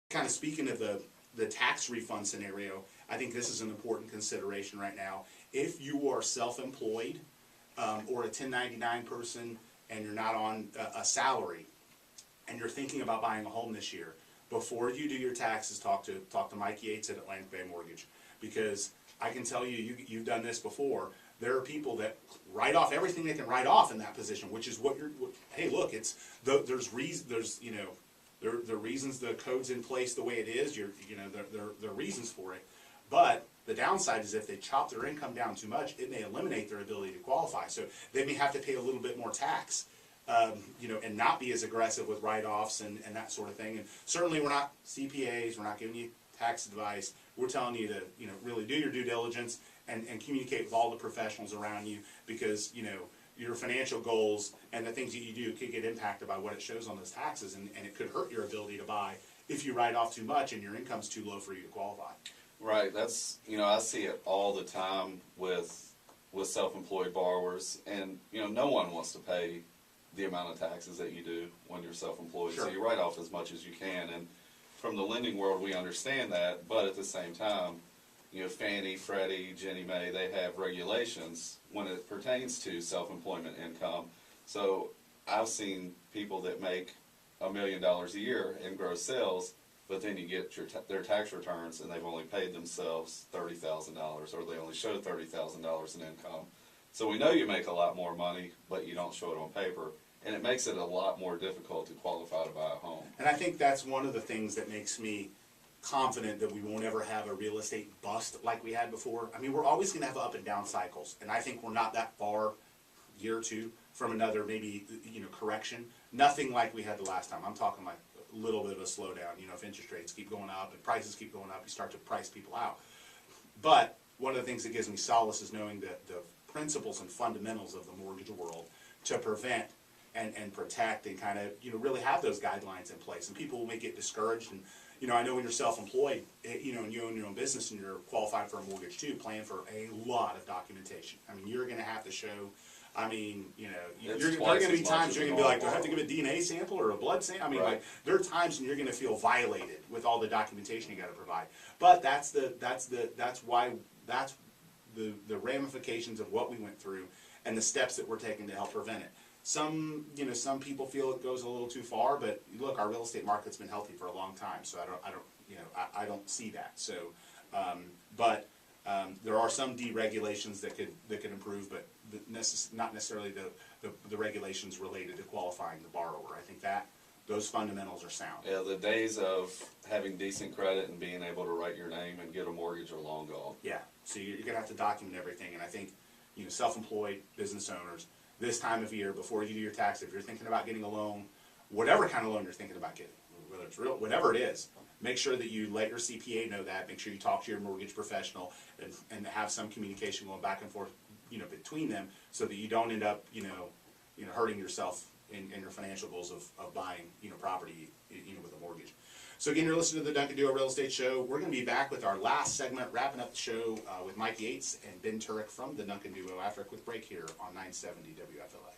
kind of speaking of the tax refund scenario, I think this is an important consideration right now. If you are self-employed or a 1099 person and you're not on a salary and you're thinking about buying a home this year, before you do your taxes, talk to Mike Yates at Atlantic Bay Mortgage, because I can tell you, you've done this before. There are people that write off everything they can write off in that position, which is what you're. Hey, look, there's the reasons the code's in place the way it is. There are reasons for it, but the downside is if they chop their income down too much, it may eliminate their ability to qualify. So they may have to pay a little bit more tax, and not be as aggressive with write-offs and that sort of thing. And certainly we're not CPAs. We're not giving you tax advice. We're telling you to really do your due diligence and communicate with all the professionals around you, because your financial goals and the things that you do could get impacted by what it shows on those taxes, and it could hurt your ability to buy if you write off too much and your income's too low for you to qualify. Right. That's I see it all the time with self-employed borrowers, and no one wants to pay the amount of taxes that you do when you're self-employed. Sure. So you write off as much as you can, and from the lending world we understand that, but at the same time, Fannie, Freddie, Ginnie Mae, they have regulations when it pertains to self-employment income. So I've seen people that make $1 million a year in gross sales, but then you get their tax returns and they've only paid themselves $30,000, or they only show $30,000 in income. So we know you make a lot more money, but you don't show it on paper, and it makes it a lot more difficult to qualify to buy a home. And I think that's one of the things that makes me confident that we won't ever have a real estate bust like we had before. I mean, we're always going to have up and down cycles, and I think we're not that far, year or two, from another maybe correction. Nothing like we had the last time. I'm talking like a little bit of a slowdown. If interest rates keep going up and prices keep going up, you start to price people out. But one of the things that gives me solace is knowing that the principles and fundamentals of the mortgage world to prevent and protect and kind of really have those guidelines in place. And people may get discouraged, and I know when you're self-employed, and you own your own business and you're qualified for a mortgage too, plan for a lot of documentation. I mean, you're going to have to show. I mean, there are going to be times you're going to be like, do I have to give a DNA sample or a blood sample? I mean, right. There are times when you're going to feel violated with all the documentation you got to provide. But that's the ramifications of what we went through and the steps that we're taking to help prevent it. Some people feel it goes a little too far, but look, our real estate market's been healthy for a long time, so I don't see that. So, there are some deregulations that could improve, but not necessarily the regulations related to qualifying the borrower. I think that those fundamentals are sound. Yeah, the days of having decent credit and being able to write your name and get a mortgage are long gone. Yeah, so you're going to have to document everything, and I think self-employed business owners, this time of year, before you do your tax, if you're thinking about getting a loan, whatever kind of loan you're thinking about getting, whether it's real, whatever it is, make sure that you let your CPA know that. Make sure you talk to your mortgage professional and have some communication going back and forth, between them, so that you don't end up, hurting yourself in your financial goals of buying, property, with a mortgage. So again, you're listening to the Duncan Duo Real Estate Show. We're going to be back with our last segment, wrapping up the show with Mike Yates and Ben Turek from the Duncan Duo after a quick break here on 970 WFLA.